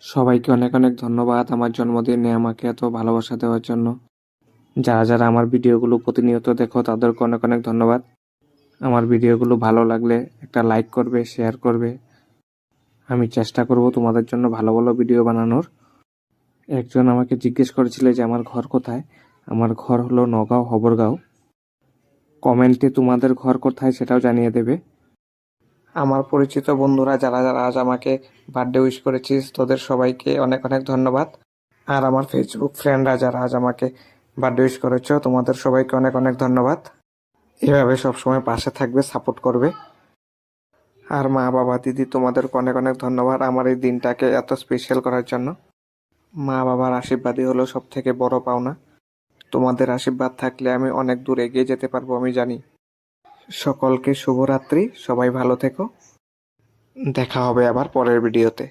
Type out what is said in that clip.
সবাইকে অনেক অনেক ধন্যবাদ আমার জন্মদিনে আমাকে এত ভালোবাসা দেওয়ার জন্য। যারা যারা আমার ভিডিওগুলো প্রতিনিয়ত দেখো তাদেরকে অনেক অনেক ধন্যবাদ। আমার ভিডিওগুলো ভালো লাগলে একটা লাইক করবে, শেয়ার করবে। আমি চেষ্টা করব তোমাদের জন্য ভালো ভালো ভিডিও বানানোর। একজন আমাকে জিজ্ঞেস করেছিল যে আমার ঘর কোথায়। আমার ঘর হলো নগাঁও হবরগাঁও। কমেন্টে তোমাদের ঘর কোথায় সেটাও জানিয়ে দেবে। আমার পরিচিত বন্ধুরা যারা যারা আজ আমাকে বার্থডে উইশ করেছিস তোদের সবাইকে অনেক অনেক ধন্যবাদ। আর আমার ফেসবুক ফ্রেন্ডরা যারা আজ আমাকে বার্থডে উইশ করেছো তোমাদের সবাইকে অনেক অনেক ধন্যবাদ। এভাবে সবসময় পাশে থাকবে, সাপোর্ট করবে। আর মা বাবা দিদি তোমাদেরকে অনেক অনেক ধন্যবাদ আমার এই দিনটাকে এত স্পেশাল করার জন্য। মা বাবার আশীর্বাদই হলো সব থেকে বড় পাওনা। তোমাদের আশীর্বাদ থাকলে আমি অনেক দূর এগিয়ে যেতে পারবো আমি জানি। সকলকে শুভরাত্রি, সবাই ভালো থেকো। দেখা হবে আবার পরের ভিডিওতে।